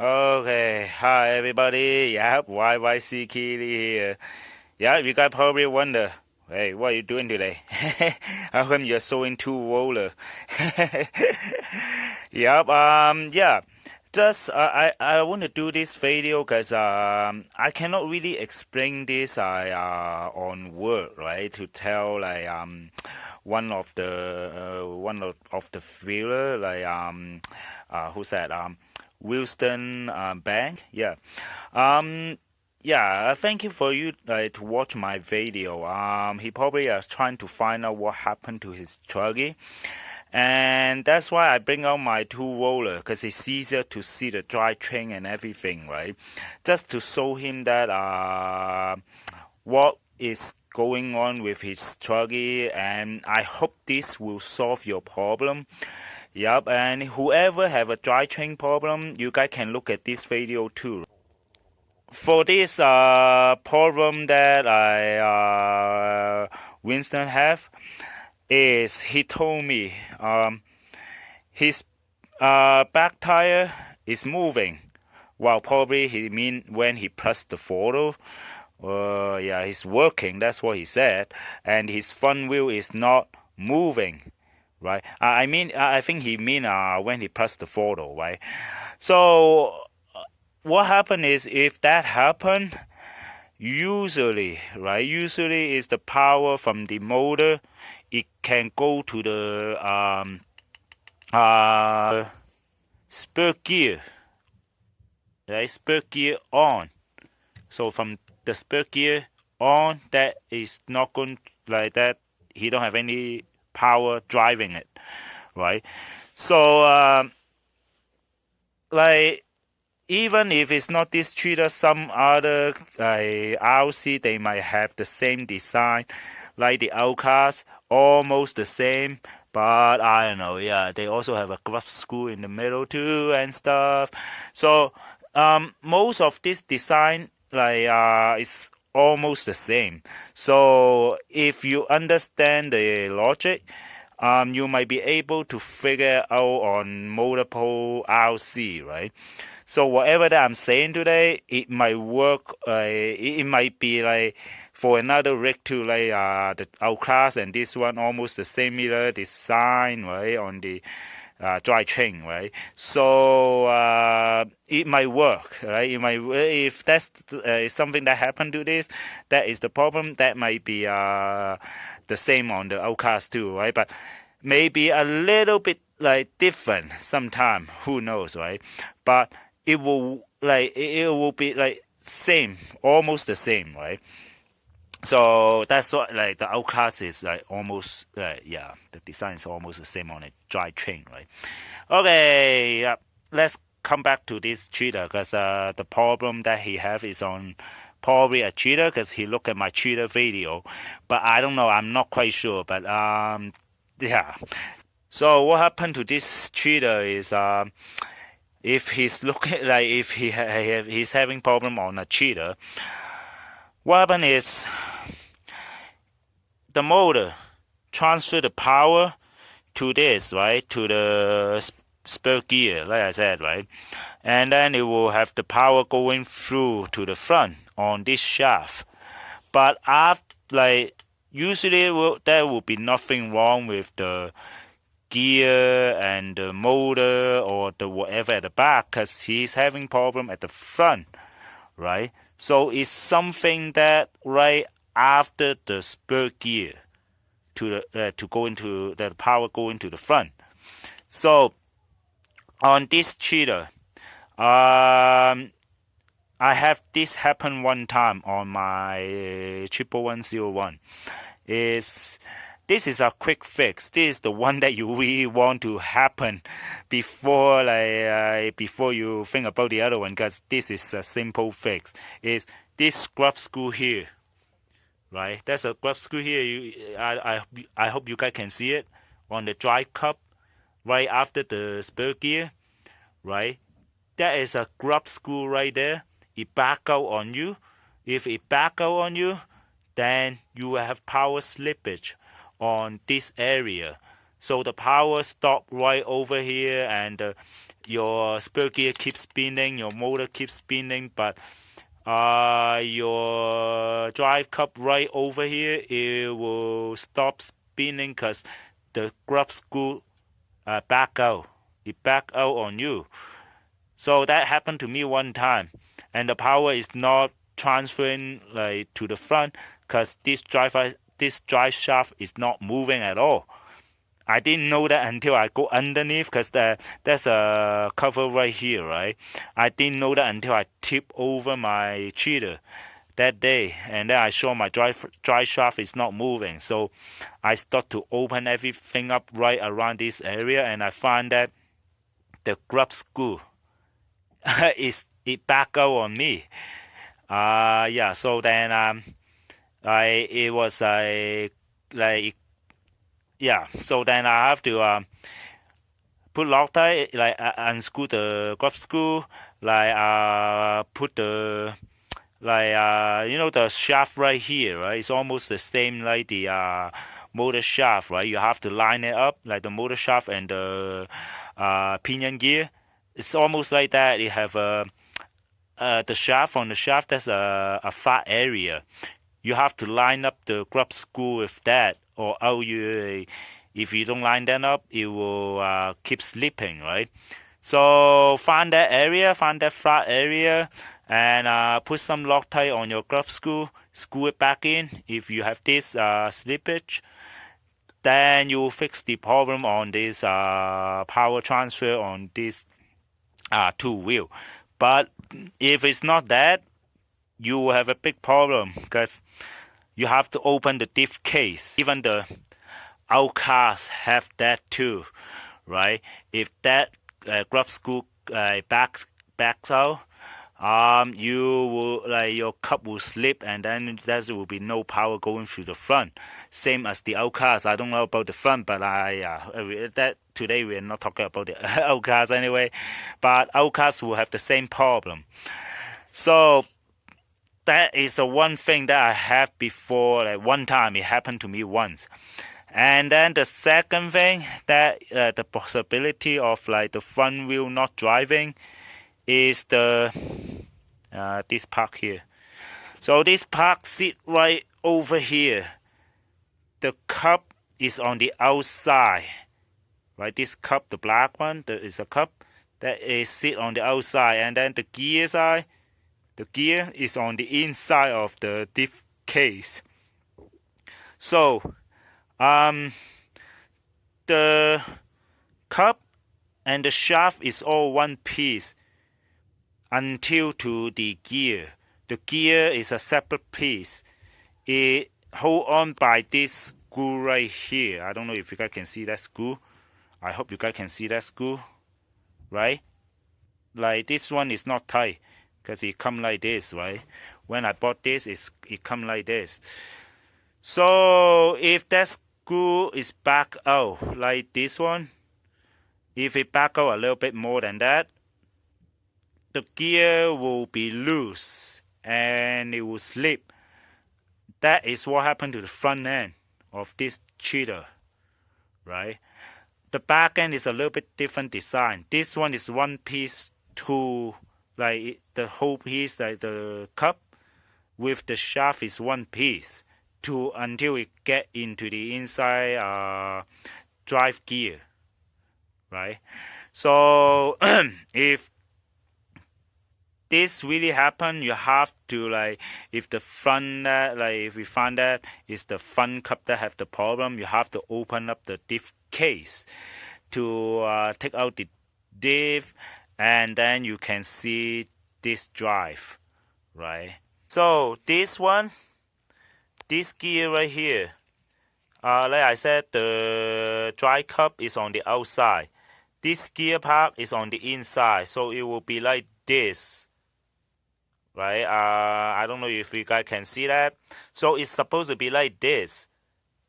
Okay, hi everybody. Yep, YYC Kitty here. Yeah, you guys probably wonder, hey, what are you doing today? How come you're so into roller? Yep, yeah. Just I want to do this video because I cannot really explain this on word, right, to tell like one of the thriller like who's that Wilson Bank, yeah. um yeah, thank you for you to watch my video. He probably is trying to find out what happened to his truggy, and that's why I bring out my two roller because it's easier to see the drivetrain and everything, right? Just to show him that what is going on with his truggy, and I hope this will solve your problem. Yep, and whoever have a drivetrain problem, you guys can look at this video too. For this problem that Winston have is he told me his back tire is moving. Well, probably he mean when he pressed the throttle. Yeah, he's working. That's what he said, and his front wheel is not moving. Right. I think he mean when he pressed the throttle. Right. So what happened is if that happened, usually, right? Usually is the power from the motor. It can go to the spur gear, right? Spur gear on. So from the spur gear on, that is not going like that. He don't have any power driving it, right? So like even if it's not this cheater, some other RC they might have the same design, like the Outcast, almost the same. But I don't know. Yeah, they also have a glove screw in the middle too and stuff. So most of this design is almost the same. So if you understand the logic, you might be able to figure out on multiple RC, right? So whatever that I'm saying today, it might work. It might be like for another rig too, like the Outclass and this one almost the similar design, right, on the drivetrain, right? So it might work, right? It might if that's something that happened to this, that is the problem. That might be the same on the Outcast too, right? But maybe a little bit like different sometime. Who knows, right? But it will be like same, almost the same, right? So that's what like the Outcast is like almost yeah, the design is almost the same on a drivetrain, right? Okay, yeah, let's come back to this cheater because the problem that he have is on probably a cheater because he looked at my cheater video, but I don't know, I'm not quite sure, but yeah. So what happened to this cheater is if he's looking like if he's having problem on a cheater, what happened is the motor transfer the power to this, right, to the spur gear, like I said, right, and then it will have the power going through to the front on this shaft. But after like usually there will be nothing wrong with the gear and the motor or the whatever at the back because he's having problem at the front, right? So it's something that right after the spur gear to go into the power go into the front. So on this cheater, I have this happen one time on my 11101. This is a quick fix. This is the one that you really want to happen before before you think about the other one, because this is a simple fix. Is this scrub screw here, right? That's a scrub screw here. I hope you guys can see it on the drive cup right after the spur gear, right? That is a grub screw right there. It back out on you. If it back out on you, then you will have power slippage on this area. So the power stop right over here, and your spur gear keeps spinning, your motor keeps spinning, but your drive cup right over here, it will stop spinning because the grub screw back out. It back out on you. So that happened to me one time, and the power is not transferring like to the front because this drive shaft is not moving at all. I didn't know that until I go underneath because there's a cover right here, right? I didn't know that until I tipped over my cheater that day, and then I saw my drive shaft is not moving. So I start to open everything up right around this area, and I find that the grub screw it back out on me. Yeah. So then it was like yeah. So then I have to put Loctite, like unscrew the grub screw, like put the the shaft right here, right? It's almost the same like the motor shaft, right? You have to line it up like the motor shaft and the pinion gear. It's almost like that. You have the shaft. On the shaft, there's a flat area. You have to line up the grub screw with that, or if you don't line that up, it will keep slipping, right? So find that flat area, and put some Loctite on your grub screw. Screw it back in. If you have this slippage, then you will fix the problem on this power transfer on this two wheel. But if it's not that, you will have a big problem because you have to open the diff case. Even the old cars have that too, right? If that grub screw backs out, you will your cup will slip, and then there will be no power going through the front. Same as the old cars. I don't know about the front, but that today we are not talking about the old cars anyway. But old cars will have the same problem. So that is the one thing that I had before. Like one time it happened to me once. And then the second thing, that the possibility of like the front wheel not driving is the this part here. So this part sit right over here. The cup is on the outside, right? This cup, the black one, there is a cup that is sit on the outside, and then the gear is on the inside of the diff case. So the cup and the shaft is all one piece until to the gear. The gear is a separate piece. It hold on by this screw right here. I don't know if you guys can see that screw. I hope you guys can see that screw, right? Like this one is not tight because it come like this, right? When I bought this, it come like this. So if that screw is back out like this one, if it back out a little bit more than that, the gear will be loose and it will slip. That is what happened to the front end of this cheater, right? The back end is a little bit different design. This one is one piece to like the whole piece, like the cup with the shaft is one piece to until it get into the inside drive gear, right? So if this really happen, you have to if the front if we find that it's the front cup that have the problem, you have to open up the diff case to take out the diff, and then you can see this drive, right? So this gear right here, like I said, the dry cup is on the outside. This gear part is on the inside, so it will be like this, right? I don't know if you guys can see that. So it's supposed to be like this.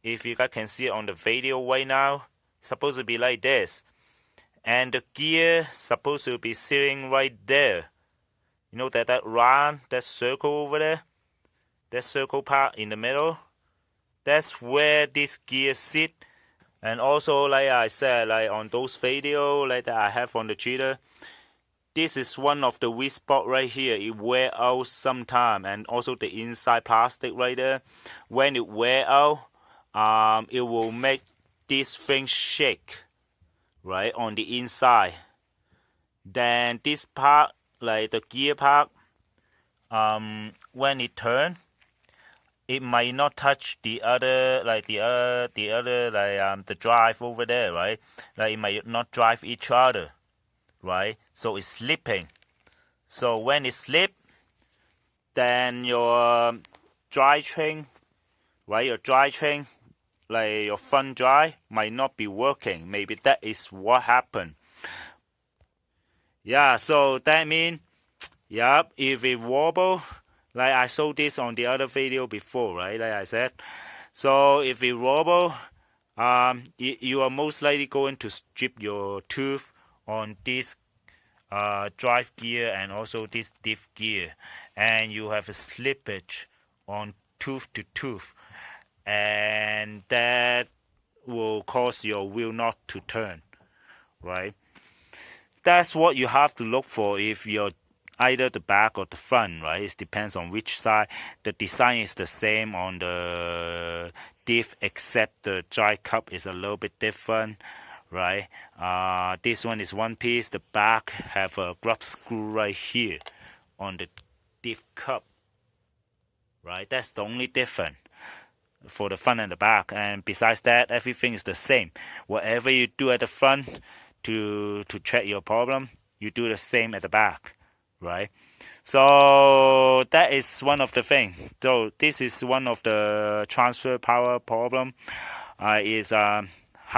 If you guys can see it on the video right now, it's supposed to be like this. And the gear supposed to be sitting right there. You know that round, that circle over there? That circle part in the middle? That's where this gear sit And also, like I said, like on those video like that I have on the cheater, this is one of the weak spot right here. It wear out sometime, and also the inside plastic right there. When it wear out, it will make this thing shake, right, on the inside. Then this part, like the gear part, when it turn, it might not touch the other, like the drive over there, right? Like it might not drive each other, right? So it's slipping. So when it slip, then your drivetrain, right? Your drivetrain, like your front drive, might not be working. Maybe that is what happened. Yeah, so that means, yep, if it wobble, like I showed this on the other video before, right? Like I said. So if it wobble, you are most likely going to strip your tooth on this drive gear and also this diff gear, and you have a slippage on tooth to tooth, and that will cause your wheel not to turn, right? That's what you have to look for if you're either the back or the front, right? It depends on which side. The design is the same on the diff, except the drive cup is a little bit different, right? This one is one piece. The back have a grub screw right here on the diff cup, right? That's the only difference for the front and the back. And besides that, everything is the same. Whatever you do at the front to check your problem, you do the same at the back, right? So that is one of the things. So this is one of the transfer power problem. Is how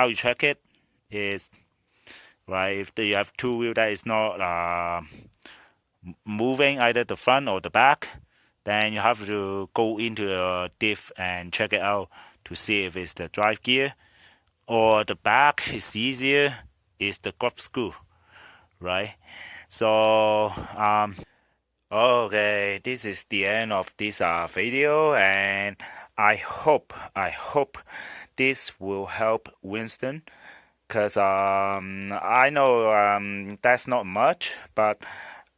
you check it is, right, if you have two wheel that is not moving, either the front or the back, then you have to go into the diff and check it out to see if it's the drive gear, or the back is easier, is the grub screw, right? So okay, this is the end of this video, and I hope this will help Winston, because I know that's not much, but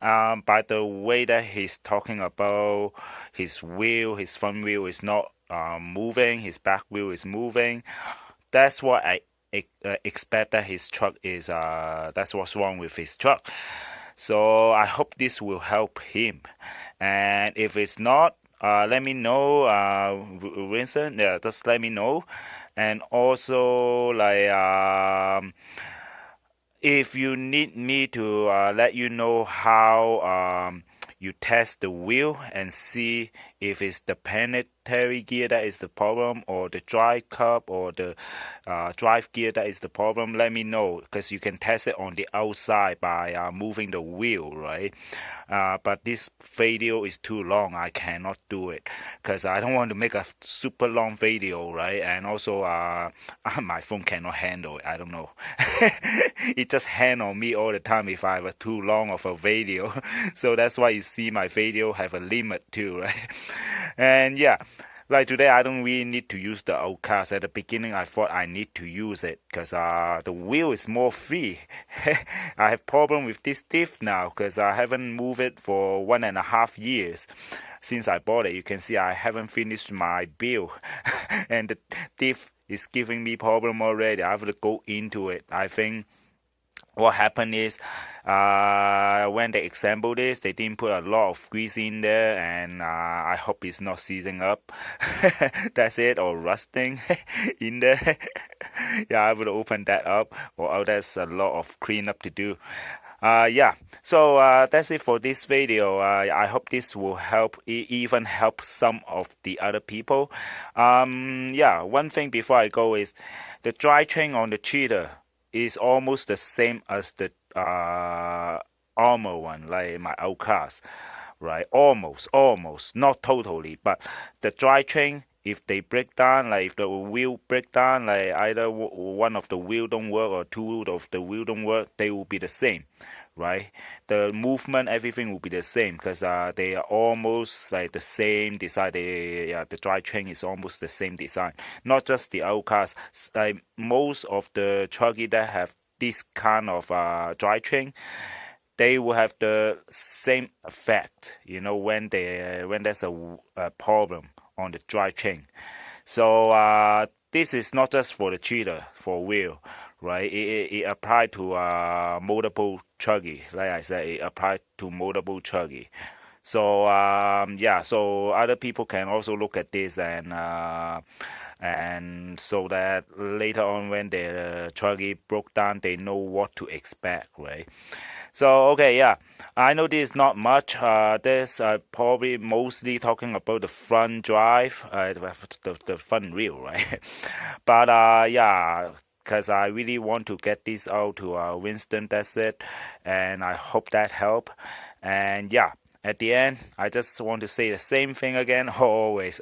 by the way that he's talking about his wheel, his front wheel is not moving, his back wheel is moving. That's what I expect that his truck is. That's what's wrong with his truck. So I hope this will help him. And if it's not, let me know, Vincent. Yeah, just let me know. And also, like, if you need me to let you know how you test the wheel and see if it's the planetary gear that is the problem, or the drive cup, or the drive gear that is the problem, let me know, because you can test it on the outside by moving the wheel, right? But this video is too long. I cannot do it because I don't want to make a super long video, right? And also my phone cannot handle it. I don't know. It just hang on me all the time if I have a too long of a video. So that's why you see my video have a limit too, right? And yeah, like today I don't really need to use the old cast. At the beginning I thought I need to use it because the wheel is more free. I have problem with this diff now because I haven't moved it for 1.5 years since I bought it. You can see I haven't finished my build and the diff is giving me problem already. I have to go into it. I think what happened is when they assembled this, they didn't put a lot of grease in there, and I hope it's not seizing up. That's it, or rusting in there. Yeah, I will open that up, or there's a lot of cleanup to do. Yeah, so that's it for this video. I hope this will help, even help some of the other people. Yeah, one thing before I go is the drivetrain on the cheater is almost the same as the armor one, like my old cars, right? Almost, not totally, but the drivetrain, if they break down, like if the wheel break down, like either one of the wheel don't work or two of the wheel don't work, they will be the same, right? The movement, everything will be the same because they are almost like the same design. The drivetrain is almost the same design. Not just the old cars. Like most of the truggy that have this kind of drivetrain, they will have the same effect. When there's a problem on the drivetrain. So this is not just for the cheetah, for wheel, right? It applied to multiple truggy. Like I said, it applied to multiple truggy. So so other people can also look at this and so that later on when the truggy broke down, they know what to expect, right? So okay, yeah, I know this is not much. This probably mostly talking about the front drive, the front wheel, right? But yeah, because I really want to get this out to Winston. That's it, and I hope that help. And yeah, at the end, I just want to say the same thing again. Always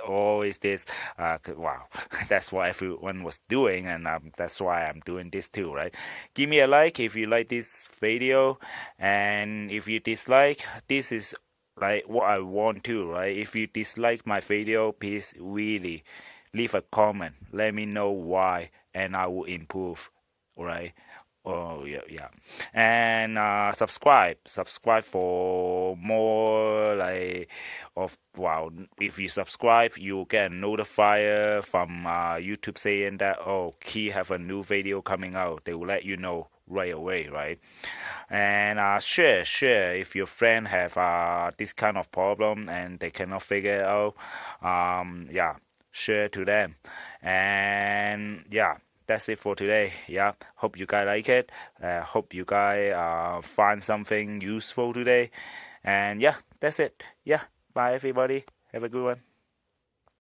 this. Wow, that's what everyone was doing, and that's why I'm doing this too, right? Give me a like if you like this video, and if you dislike, this is like what I want to, right? If you dislike my video, please really leave a comment. Let me know why, and I will improve, right? Oh yeah. And subscribe for more like of wow. If you subscribe, you'll get a notifier from YouTube saying that Key have a new video coming out. They will let you know right away, right? And share if your friend have this kind of problem and they cannot figure it out. Yeah, share to them. And yeah, that's it for today. Yeah, hope you guys like it. Hope you guys find something useful today. And yeah, that's it. Yeah, bye everybody. Have a good one.